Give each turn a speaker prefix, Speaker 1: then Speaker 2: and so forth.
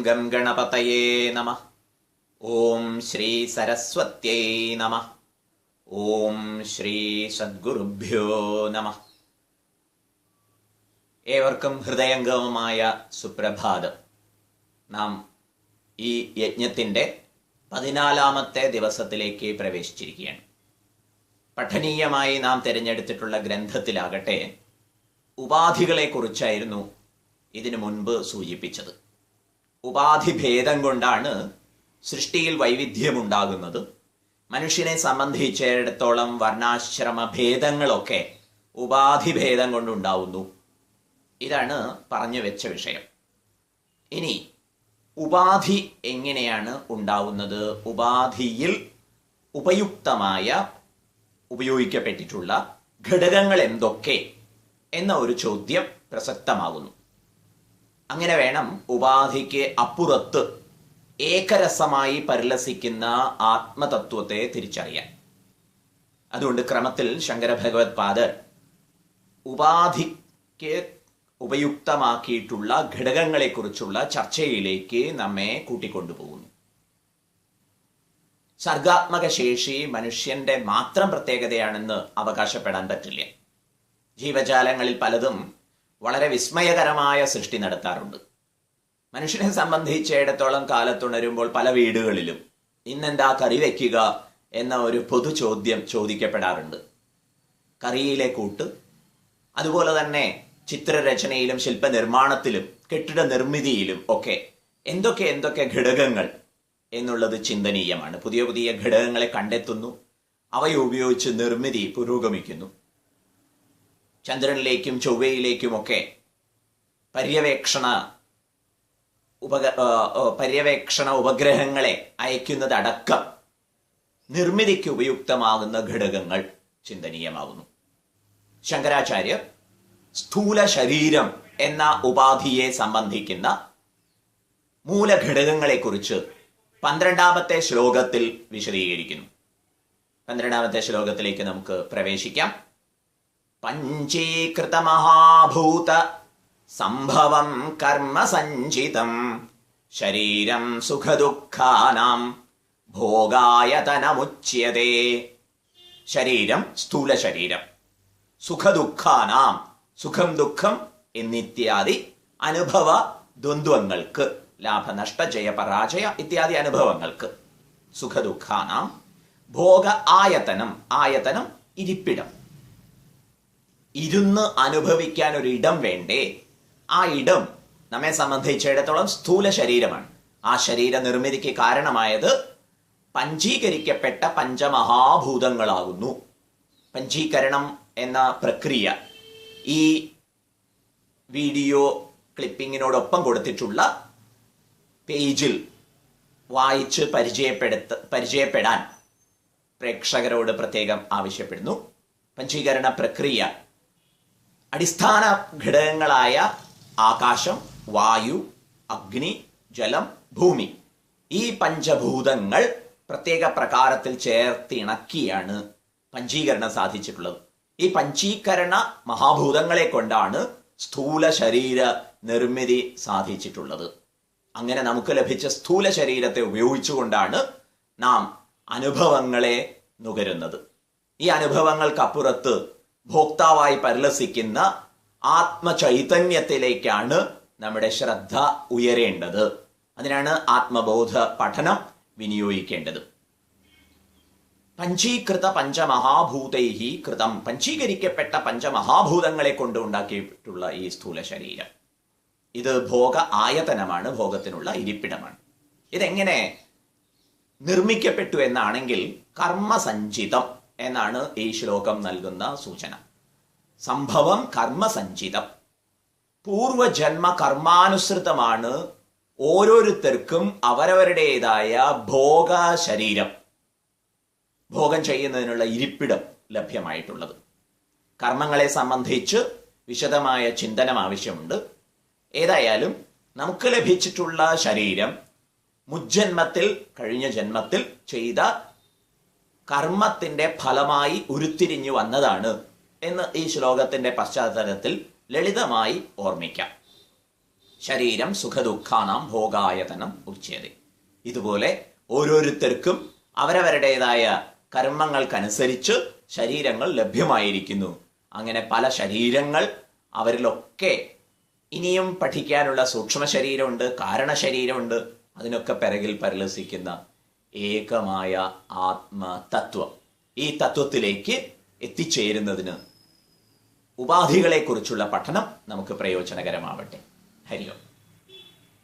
Speaker 1: Gum ഗണപതയേ നമഃ. ഓം ശ്രീ സരസ്വത്യൈ നമഃ. ഓം ശ്രീ സദ്ഗുരുഭ്യോ നമഃ. ഏവർക്കും ഹൃദയംഗമമായ സുപ്രഭാതം. നാം ഈ യജ്ഞത്തിന്റെ 14-ാമത്തെ ദിവസത്തിലേക്ക് പ്രവേശിച്ചിരിക്കുകയാണ്. പഠനീയമായി നാം തിരഞ്ഞെടുത്തിട്ടുള്ള ഗ്രന്ഥത്തിലാകട്ടെ ഉപാധികളെക്കുറിച്ചായിരുന്നു ഇതിനു മുൻപ് സൂചിപ്പിച്ചത്. ഉപാധിഭേദം കൊണ്ടാണ് സൃഷ്ടിയിൽ വൈവിധ്യമുണ്ടാകുന്നത്. മനുഷ്യനെ സംബന്ധിച്ചിടത്തോളം വർണ്ണാശ്രമ ഭേദങ്ങളൊക്കെ ഉപാധിഭേദം കൊണ്ടുണ്ടാവുന്നു. ഇതാണ് പറഞ്ഞു വെച്ച വിഷയം. ഇനി ഉപാധി എങ്ങനെയാണ് ഉണ്ടാവുന്നത്, ഉപാധിയിൽ ഉപയോഗിക്കപ്പെട്ടിട്ടുള്ള ഘടകങ്ങൾ എന്തൊക്കെ എന്ന ഒരു ചോദ്യം പ്രസക്തമാകുന്നു. അങ്ങനെ വേണം ഉപാധിക്ക് അപ്പുറത്ത് ഏകരസമായി പരിലസിക്കുന്ന ആത്മതത്വത്തെ തിരിച്ചറിയാൻ. അതുകൊണ്ട് ക്രമത്തിൽ ശങ്കര ഭഗവത് പാദർ ഉപാധിക്ക് ഉപയുക്തമാക്കിയിട്ടുള്ള ഘടകങ്ങളെക്കുറിച്ചുള്ള ചർച്ചയിലേക്ക് നമ്മെ കൂട്ടിക്കൊണ്ടുപോകുന്നു. സർഗാത്മക ശേഷി മനുഷ്യന്റെ മാത്രം പ്രത്യേകതയാണെന്ന് അവകാശപ്പെടാൻ പറ്റില്ല. ജീവജാലങ്ങളിൽ പലതും വളരെ വിസ്മയകരമായ സൃഷ്ടി നടത്താറുണ്ട്. മനുഷ്യനെ സംബന്ധിച്ചിടത്തോളം കാലത്തുണരുമ്പോൾ പല വീടുകളിലും ഇന്നെന്താ കറി വെക്കുക എന്ന ഒരു പൊതു ചോദ്യം ചോദിക്കപ്പെടാറുണ്ട്. കറിയിലെ കൂട്ട്, അതുപോലെ തന്നെ ചിത്രരചനയിലും ശില്പനിർമ്മാണത്തിലും കെട്ടിട നിർമ്മിതിയിലും ഒക്കെ എന്തൊക്കെ ഘടകങ്ങൾ എന്നുള്ളത് ചിന്തനീയമാണ്. പുതിയ പുതിയ ഘടകങ്ങളെ കണ്ടെത്തുന്നു, അവയെ ഉപയോഗിച്ച് നിർമ്മിതി പുരോഗമിക്കുന്നു. ചന്ദ്രനിലേക്കും ചൊവ്വയിലേക്കുമൊക്കെ പര്യവേക്ഷണ ഉപഗ്രഹങ്ങളെ അയക്കുന്നതടക്കം നിർമ്മിതിക്ക് ഉപയുക്തമാകുന്ന ഘടകങ്ങൾ ചിന്തനീയമാകുന്നു. ശങ്കരാചാര്യർ സ്ഥൂല ശരീരം എന്ന ഉപാധിയെ സംബന്ധിക്കുന്ന മൂലഘടകങ്ങളെക്കുറിച്ച് 12-ാമത്തെ ശ്ലോകത്തിൽ വിശദീകരിക്കുന്നു. 12-ാമത്തെ ശ്ലോകത്തിലേക്ക് നമുക്ക് പ്രവേശിക്കാം. പഞ്ചീകൃത മഹാഭൂത സംഭവം കർമ്മ സഞ്ചിതം ശരീരം സുഖദുഃഖാനാം ഭോഗായതനമുച്യതേ. ശരീരം സ്ഥൂല ശരീരം, സുഖദുഃഖാനാം സുഖം ദുഃഖം എന്നിത്യാദി അനുഭവ ദ്വന്ദ്വങ്ങൾക്ക്, ലാഭനഷ്ട ജയ പരാജയ ഇത്യാദി അനുഭവങ്ങൾക്ക് സുഖദുഃഖാനാം. ഭോഗ ആയതനം, ആയതനം ഇരിപ്പിടം, ഇരുന്ന് അനുഭവിക്കാൻ ഒരു ഇടം വേണ്ടേ? ആ ഇടം നമ്മെ സംബന്ധിച്ചിടത്തോളം സ്ഥൂല ശരീരമാണ്. ആ ശരീര നിർമ്മിതിക്ക് കാരണമായത് പഞ്ചീകരിക്കപ്പെട്ട പഞ്ചമഹാഭൂതങ്ങളാകുന്നു. പഞ്ചീകരണം എന്ന പ്രക്രിയ ഈ വീഡിയോ ക്ലിപ്പിങ്ങിനോടൊപ്പം കൊടുത്തിട്ടുള്ള പേജിൽ വായിച്ച് പരിചയപ്പെടാൻ പ്രേക്ഷകരോട് പ്രത്യേകം ആവശ്യപ്പെടുന്നു. പഞ്ചീകരണ പ്രക്രിയ അടിസ്ഥാന ഘടകങ്ങളായ ആകാശം, വായു, അഗ്നി, ജലം, ഭൂമി, ഈ പഞ്ചഭൂതങ്ങൾ പ്രത്യേക പ്രകാരത്തിൽ ചേർത്തിണക്കിയാണ് പഞ്ചീകരണം സാധിച്ചിട്ടുള്ളത്. ഈ പഞ്ചീകരണ മഹാഭൂതങ്ങളെ കൊണ്ടാണ് സ്ഥൂല ശരീര നിർമ്മിതി സാധിച്ചിട്ടുള്ളത്. അങ്ങനെ നമുക്ക് ലഭിച്ച സ്ഥൂല ശരീരത്തെ ഉപയോഗിച്ചുകൊണ്ടാണ് നാം അനുഭവങ്ങളെ നുകരുന്നത്. ഈ അനുഭവങ്ങൾക്കപ്പുറത്ത് ഭോക്താവായി പരിലസിക്കുന്ന ആത്മചൈതന്യത്തിലേക്കാണ് നമ്മുടെ ശ്രദ്ധ ഉയരേണ്ടത്. അതിനാണ് ആത്മബോധ പഠനം വിനിയോഗിക്കേണ്ടത്. പഞ്ചീകൃത പഞ്ചമഹാഭൂതൈഹി കൃതം, പഞ്ചീകരിക്കപ്പെട്ട പഞ്ചമഹാഭൂതങ്ങളെ കൊണ്ട് ഉണ്ടാക്കിയിട്ടുള്ള ഈ സ്ഥൂല ശരീരം, ഇത് ഭോഗ ആയതനമാണ്, ഭോഗത്തിനുള്ള ഇരിപ്പിടമാണ്. ഇതെങ്ങനെ നിർമ്മിക്കപ്പെട്ടു എന്നാണെങ്കിൽ കർമ്മസഞ്ചിതം എന്നാണ് ഈ ശ്ലോകം നൽകുന്ന സൂചന. സംഭവം കർമ്മസഞ്ചിതം, പൂർവജന്മ കർമാനുസൃതമാണ് ഓരോരുത്തർക്കും അവരവരുടേതായ ഭോഗ ശരീരം, ഭോഗം ചെയ്യുന്നതിനുള്ള ഇരിപ്പിടം ലഭ്യമായിട്ടുള്ളത്. കർമ്മങ്ങളെ സംബന്ധിച്ച് വിശദമായ ചിന്തനം ആവശ്യമുണ്ട്. ഏതായാലും നമുക്ക് ലഭിച്ചിട്ടുള്ള ശരീരം മുജ്ജന്മത്തിൽ, കഴിഞ്ഞ ജന്മത്തിൽ ചെയ്ത കർമ്മത്തിന്റെ ഫലമായി ഉരുത്തിരിഞ്ഞു വന്നതാണ് എന്ന് ഈ ശ്ലോകത്തിന്റെ പശ്ചാത്തലത്തിൽ ലളിതമായി ഓർമ്മിക്കാം. ശരീരം സുഖദുഃഖാനാം ഭോഗായതനം ഉച്യത്തെ. ഇതുപോലെ ഓരോരുത്തർക്കും അവരവരുടേതായ കർമ്മങ്ങൾക്കനുസരിച്ച് ശരീരങ്ങൾ ലഭ്യമായിരിക്കുന്നു. അങ്ങനെ പല ശരീരങ്ങൾ, അവരിലൊക്കെ ഇനിയും പഠിക്കാനുള്ള സൂക്ഷ്മ ശരീരമുണ്ട്, കാരണ ശരീരമുണ്ട്. അതിനൊക്കെ പിറകിൽ പരിലസിക്കുന്ന ഏകമായ ആത്മതത്വം. ഈ തത്വത്തിലേക്ക് എത്തിച്ചേരുന്നതിന് ഉപാധികളെക്കുറിച്ചുള്ള പഠനം നമുക്ക് പ്രയോജനകരമാവട്ടെ. ഹരി ഓം.